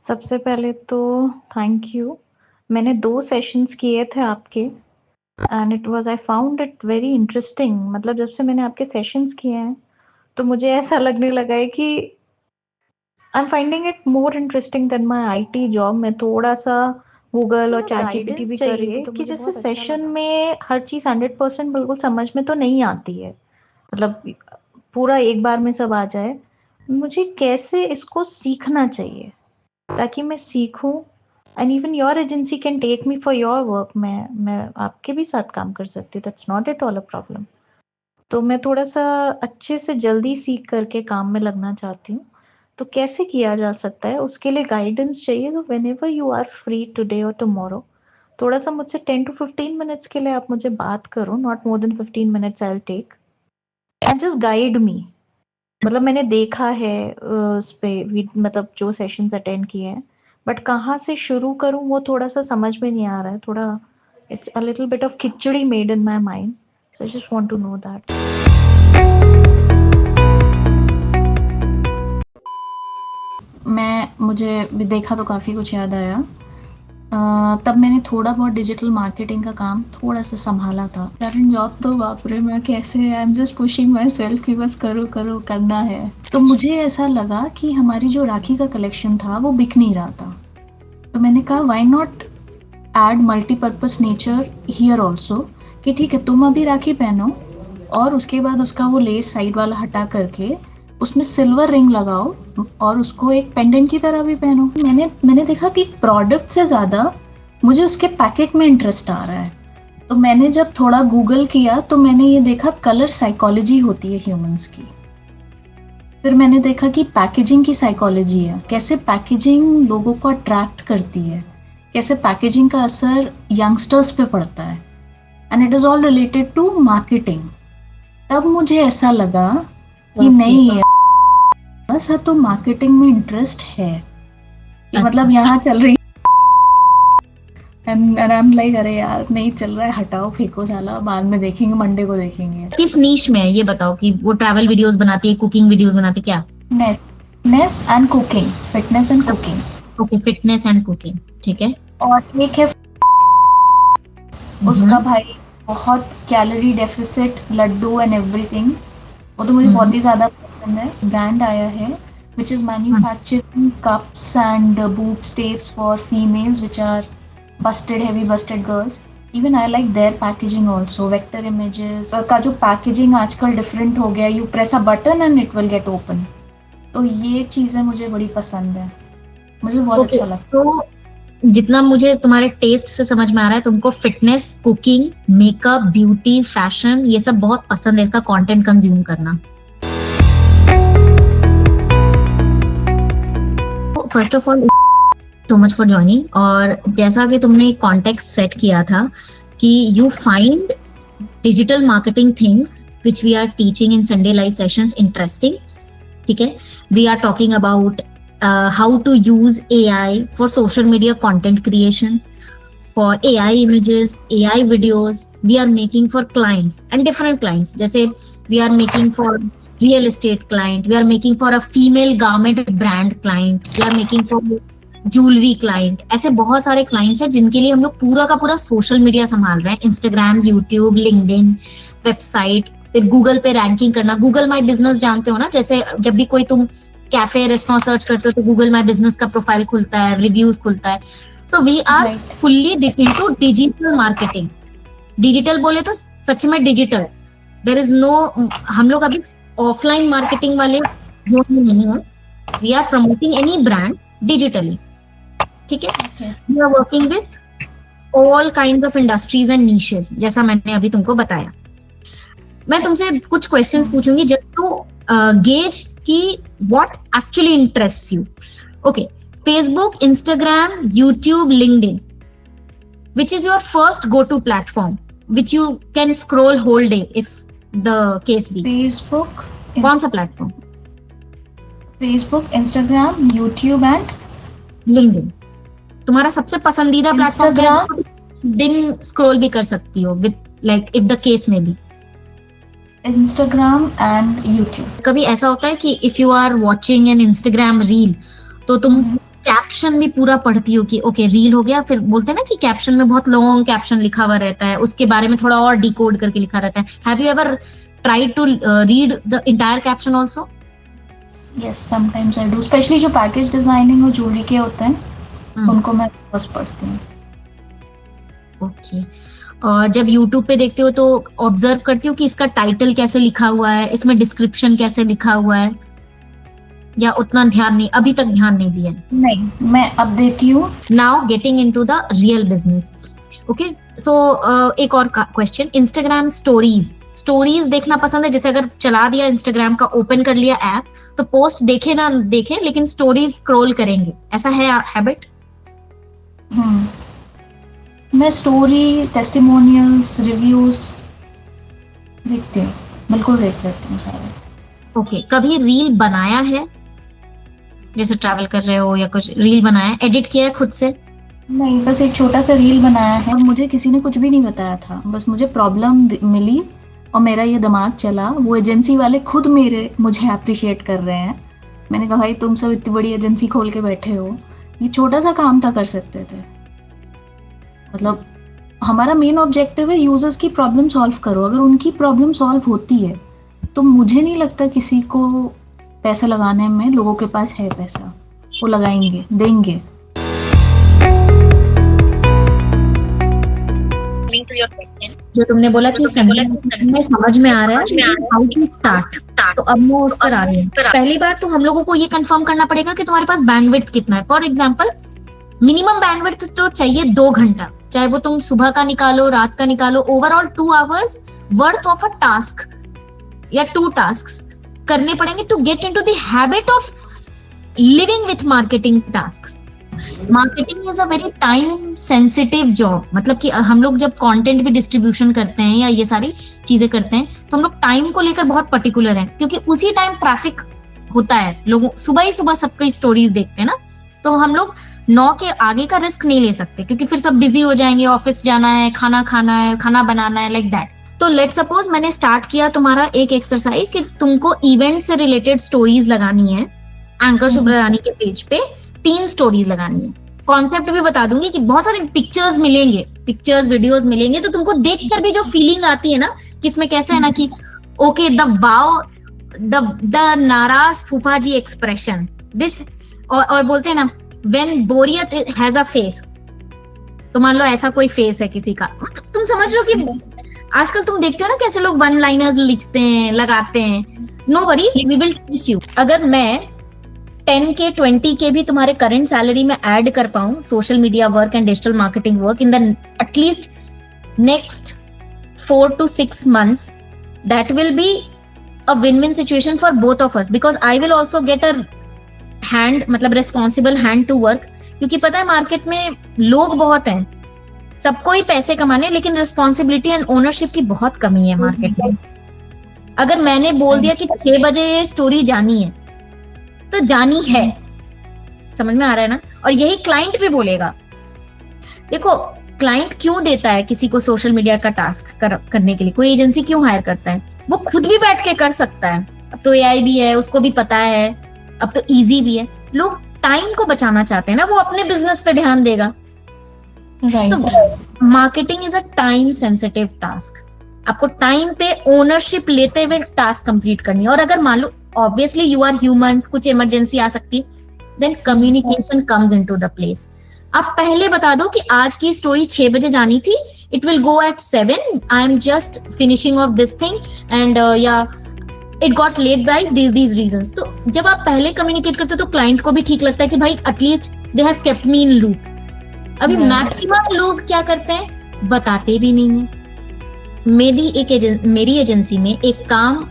सबसे पहले तो थैंक यू। मैंने 2 सेशंस किए थे आपके and it was I found it very interesting. मतलब जब से मैंने आपके सेशंस किए हैं, तो मुझे ऐसा लगने लगा है कि I am finding it more interesting than my IT job. मैं थोड़ा-सा गूगल और चैटजीपीटी भी कर रही थी, तो कि जैसे सेशन में हर चीज़ 100% बिल्कुल समझ में तो नहीं आती है। मतलब पूरा एक बार में सब आ जाए। मुझे कैसे इसको सीखना चाहिए? ताकि मैं सीखूं and even your agency can take me for your work. मैं आपके भी साथ काम कर सकती हूँ, that's not at all a problem. तो मैं थोड़ा सा अच्छे से जल्दी सीख करके काम में लगना चाहती हूँ। तो कैसे किया जा सकता है, उसके लिए गाइडेंस चाहिए। तो whenever you are free today और टुमारो, थोड़ा सा मुझसे 10 to 15 मिनट्स के लिए आप मुझे बात करो। Not more than 15 minutes I will take and just guide me. मतलब मैंने देखा है उस पे मतलब जो सेशंस अटेंड किए हैं, बट कहाँ से शुरू करूँ वो थोड़ा सा समझ में नहीं आ रहा है। थोड़ा it's a little bit of khichdi made in my mind, so I just want to know that. मुझे भी देखा तो काफ़ी कुछ याद आया। तब मैंने थोड़ा बहुत डिजिटल मार्केटिंग का काम थोड़ा सा संभाला था। करंट जॉब तो बाप रे, मैं कैसे, आई am just pushing my self कि बस करो करो करना है। तो मुझे ऐसा लगा कि हमारी जो राखी का कलेक्शन था वो बिक नहीं रहा था। तो मैंने कहा why not add multipurpose nature here also, कि ठीक है तुम अभी राखी पहनो और उसके बाद उसका वो लेस साइड वाला हटा करके उसमें सिल्वर रिंग लगाओ और उसको एक पेंडेंट की तरह भी पहनो। मैंने देखा कि प्रोडक्ट से ज़्यादा मुझे उसके पैकेट में इंटरेस्ट आ रहा है। तो मैंने जब थोड़ा गूगल किया तो मैंने ये देखा कलर साइकोलॉजी होती है ह्यूमंस की। फिर मैंने देखा कि पैकेजिंग की साइकोलॉजी है, कैसे पैकेजिंग लोगों को अट्रैक्ट करती है, कैसे पैकेजिंग का असर यंगस्टर्स पे पड़ता है, and it is all related to marketing. तब मुझे ऐसा लगा कि नहीं है, बस तो मार्केटिंग में इंटरेस्ट है कि मतलब यहाँ चल रही एंड आई एम लाइक अरे यार नहीं चल रहा है, हटाओ फेंको साला, बाद में देखेंगे, मंडे को देखेंगे। किस नीश में है ये बताओ, कि वो ट्रैवल वीडियोस बनाती है, कुकिंग वीडियोस बनाती है, क्या? Fitness and cooking, fitness and cooking. Okay, fitness and cooking, ठीक है। और एक है उसका भाई बहुत calorie deficit laddoo and everything, वो तो मुझे बहुत ही ज़्यादा पसंद है। ब्रांड आया है which is manufacturing cups and boobs tapes for females which are busted, heavy busted girls. Even I like their packaging also, vector images का जो पैकेजिंग आजकल डिफरेंट हो गया, you press a button and it will get open। तो ये चीज़ें मुझे बड़ी पसंद है, मुझे बहुत अच्छा लगता है। तो जितना मुझे तुम्हारे टेस्ट से समझ में आ रहा है, तुमको fitness, cooking, makeup, beauty, fashion, ये सब बहुत पसंद है, इसका कंटेंट कंज्यूम करना। First of all so much for joining. और जैसा कि तुमने एक कॉन्टेक्स्ट सेट किया था कि you find digital marketing things which we are teaching in Sunday live sessions interesting, ठीक है। We are talking about how to use AI for social media content creation, for AI images, AI videos we are making for clients and different clients. जैसे we are making for real estate client, we are making for a female garment brand client, we are making for jewelry client। ऐसे बहुत सारे clients हैं जिनके लिए हम लोग पूरा का पूरा सोशल मीडिया संभाल रहे हैं। इंस्टाग्राम, यूट्यूब, लिंक्डइन, वेबसाइट, फिर गूगल पे रैंकिंग करना। गूगल माई बिजनेस जानते हो ना, जैसे जब भी कोई तुम कैफे रेस्टोरेंट सर्च करते हो तो गूगल माई बिजनेस का प्रोफाइल खुलता है, रिव्यूज खुलता है। So we are fully into digital marketing. Digital बोले तो सच में डिजिटल, देयर इज नो, हम लोग अभी ऑफलाइन मार्केटिंग वाले जोन में नहीं है। We are promoting any brand digitally, ठीक है। We are working with all kinds of industries and niches, जैसा मैंने अभी तुमको बताया। मैं तुमसे कुछ क्वेश्चंस पूछूंगी जस्ट टू गेज कि what actually interests you. Okay, Facebook, Instagram, YouTube, LinkedIn. Which is your first go-to platform, which you can scroll whole day if the case be? Facebook. कौन सा platform? Facebook, Instagram, YouTube and LinkedIn. तुम्हारा सबसे पसंदीदा platform दिन scroll भी कर सकती हो with like if the case may be. Instagram and YouTube. कभी ऐसा होता है कि if you are watching an Instagram reel तो तुम कैप्शन भी पूरा पढ़ती हो कि ओके रील हो गया, फिर बोलते हैं ना कि कैप्शन में बहुत लॉन्ग कैप्शन लिखा हुआ रहता है, उसके बारे में थोड़ा और डिकोड करके लिखा रहता है. Have you ever tried to read the entire caption also? Yes, sometimes I do, specially जो पैकेज डिजाइनिंग और ज्वेलरी के होते हैं उनको मैं बस पढ़ती हूँ. ओके. और जब YouTube पे देखते हो तो ऑब्जर्व करती हो कि इसका टाइटल कैसे लिखा हुआ है, इसमें डिस्क्रिप्शन कैसे लिखा हुआ है, या उतना ध्यान नहीं, अभी तक ध्यान नहीं दिया? नहीं, मैं अब देती हूँ. Now getting into the real business. Okay, so एक और क्वेश्चन. इंस्टाग्राम स्टोरीज देखना पसंद है? जैसे अगर चला दिया इंस्टाग्राम का, ओपन कर लिया ऐप, तो पोस्ट देखे ना देखे लेकिन स्टोरीज स्क्रॉल करेंगे, ऐसा है हैबिट? मैं स्टोरी, टेस्टिमोनियल्स, रिव्यूज देखती हूँ, बिल्कुल देख लेती हूँ सारे. ओके. कभी रील बनाया है, जैसे ट्रैवल कर रहे हो या कुछ रील बनाया, एडिट किया है खुद से? नहीं, बस एक छोटा सा रील बनाया है और मुझे किसी ने कुछ भी नहीं बताया था, बस मुझे प्रॉब्लम मिली और मेरा ये दिमाग चला. वो एजेंसी वाले खुद मुझे अप्रिशिएट कर रहे हैं. मैंने कहा भाई तुम सब इतनी बड़ी एजेंसी खोल के बैठे हो, ये छोटा सा काम था, कर सकते थे. मतलब हमारा मेन ऑब्जेक्टिव है यूजर्स की प्रॉब्लम सॉल्व करो. अगर उनकी प्रॉब्लम सॉल्व होती है तो मुझे नहीं लगता किसी को पैसा लगाने में, लोगों के पास है पैसा, वो लगाएंगे, देंगे. जो तुमने बोला कि में समझ में आ रहा है हाउ टू स्टार्ट, तो अब मैं उस पर आ रही हूँ. पहली बात तो हम लोगों को ये कंफर्म करना पड़ेगा कि तुम्हारे पास बैंडविड्थ कितना है. फॉर एग्जांपल मिनिमम बैंडविड्थ तो चाहिए 2 घंटा, चाहे वो तुम सुबह का निकालो, रात का निकालो. Overall 2 hours worth of a task या 2 टास्क्स करने पड़ेंगे to get into the habit of living with marketing tasks. Marketing is a very time sensitive job. मतलब कि हम लोग जब कंटेंट भी डिस्ट्रीब्यूशन करते हैं या ये सारी चीजें करते हैं तो हम लोग टाइम को लेकर बहुत पर्टिकुलर हैं, क्योंकि उसी टाइम ट्रैफिक होता है. लोग सुबह ही सुबह सबकी स्टोरीज देखते हैं ना, तो हम लोग 9 के आगे का रिस्क नहीं ले सकते, क्योंकि फिर सब बिजी हो जाएंगे, ऑफिस जाना है, खाना खाना है, खाना बनाना है, लाइक दैट. तो लेट सपोज मैंने स्टार्ट किया तुम्हारा एक एक्सरसाइज कि तुमको इवेंट से रिलेटेड स्टोरीज लगानी है. एंकर शुभ्रा रानी के पेज पे 3 स्टोरीज लगानी है. कॉन्सेप्ट भी बता दूंगी कि बहुत सारे पिक्चर्स मिलेंगे, पिक्चर्स वीडियोस मिलेंगे, तो तुमको देखकर भी जो फीलिंग आती है ना कि इसमें कैसा है ना कि ओके द नाराज फूफा जी एक्सप्रेशन दिस, और बोलते हैं ना व्हेन बोरियत हैज अ फेस. तो मान लो ऐसा कोई फेस है किसी का, तुम समझ रहे हो कि आजकल तुम देखते हो ना कैसे लोग 1 लाइनर्स लिखते हैं, लगाते हैं. No worries, we will teach you. अगर मैं 10K 20K भी तुम्हारे करंट सैलरी में ऐड कर पाऊं, social media work and digital marketing work in the at least next 4 to 6 months, that will be a win-win situation for both of us, because I will also get a hand, मतलब responsible hand to work. क्योंकि पता है market में लोग बहुत हैं, सबको ही पैसे कमाने, लेकिन रिस्पॉन्सिबिलिटी एंड ओनरशिप की बहुत कमी है मार्केट में. अगर मैंने बोल दिया कि 6 बजे ये स्टोरी जानी है तो जानी है. समझ में आ रहा है ना? और यही क्लाइंट भी बोलेगा. देखो क्लाइंट क्यों देता है किसी को सोशल मीडिया का टास्क करने के लिए, कोई एजेंसी क्यों हायर करता है? वो खुद भी बैठ के कर सकता है. अब तो एआई भी है, उसको भी पता है, अब तो इजी भी है. लोग टाइम को बचाना चाहते हैं ना, वो अपने बिजनेस पे ध्यान देगा. तो marketing is a time sensitive task. आपको टाइम पे ओनरशिप लेते हुए टास्क कंप्लीट करनी है. और अगर मान लो ऑब्वियसली यू आर ह्यूमंस, कुछ इमरजेंसी आ सकती, then communication comes into the place. आप पहले बता दो कि आज की स्टोरी 6 बजे जानी थी, it will go at 7, I am just finishing off this thing and yeah it got late by these reasons. तो जब आप पहले कम्युनिकेट करते हो तो क्लाइंट को भी ठीक लगता है कि भाई at least they have kept me in loop. अभी मैक्सिमम लोग क्या करते हैं, बताते भी नहीं है. मेरी एजेंसी में एक काम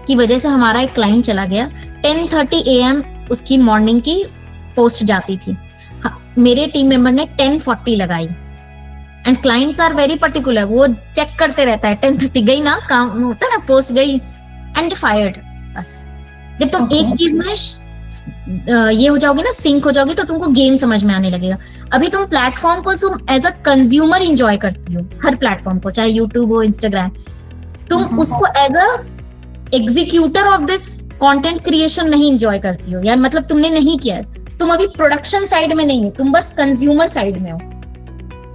की वजह से हमारा एक क्लाइंट चला गया. 10:30 AM उसकी मॉर्निंग की पोस्ट जाती थी. मेरे टीम मेंबर ने 10:40 लगाई. And clients are very particular, वो चेक करते रहता है 10:30 गई ना, काम होता है ना, पोस्ट गई, एंड दे फायर्ड. बस जब तुम एक चीज में ये हो जाओगे ना, सिंक हो जाओगे, तो तुमको गेम समझ में आने लगेगा. अभी तुम प्लेटफॉर्म को तुम एज अ कंज्यूमर इंजॉय करती हो, हर प्लेटफॉर्म को, चाहे यूट्यूब हो, इंस्टाग्राम. तुम उसको as a executor of this content creation नहीं इंजॉय करती हो, या मतलब तुमने नहीं किया है. तुम अभी प्रोडक्शन साइड में नहीं हो, तुम बस कंज्यूमर साइड में हो।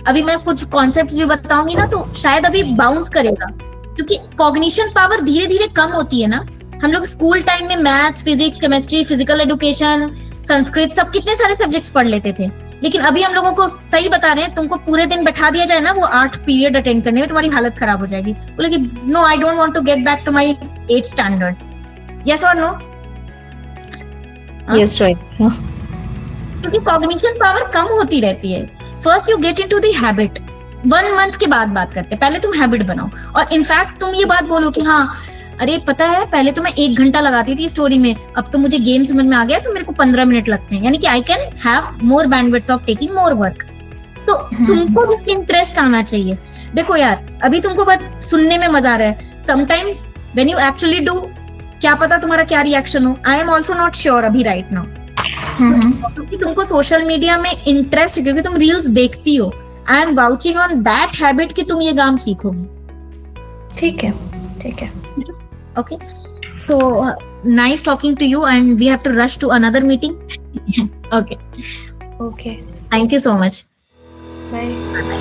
अभी मैं कुछ कॉन्सेप्ट्स भी बताऊंगी ना तो शायद अभी बाउंस करेगा, क्योंकि कॉग्निशन पावर धीरे धीरे कम होती है ना। हम लोग स्कूल टाइम में maths, physics, chemistry, physical education, Sanskrit, सब कितने सारे सब्जेक्ट्स पढ़ लेते थे, लेकिन अभी हम लोगों को सही बता रहे हैं, तुमको पूरे दिन बैठा दिया जाए ना वो 8 पीरियड अटेंड करने में, तुम्हारी हालत खराब हो जाएगी। बोले कि no, I don't want to get back to my 8th standard. Yes और नो? Yes, right. क्योंकि कॉग्निशन पावर कम होती रहती है। First you get into the habit. 1 month के बाद बात करते हैं, पहले तुम हैबिट बनाओ। और इनफैक्ट तुम ये बात बोलो कि हाँ अरे पता है पहले तो मैं 1 घंटा लगाती थी स्टोरी में, अब तो मुझे गेम समझ में आ गया तो मेरे को 15 मिनट लगते हैं, यानी कि I can have more bandwidth of taking more work. तो तुमको भी इंटरेस्ट आना चाहिए। देखो यार, अभी तुमको बात सुनने में मजा आ रहा है, sometimes when you actually do, क्या पता तुम्हारा क्या रिएक्शन हो। I am also not sure अभी राइट नाउ, क्योंकि तुमको सोशल मीडिया में इंटरेस्ट है, क्योंकि तुम रील्स देखती हो। I am vouching on that habit कि तुम ये काम सीखोगी। ठीक है, ठीक है। Okay, so nice talking to you, and we have to rush to another meeting. Okay. Okay. Thank you so much. Bye.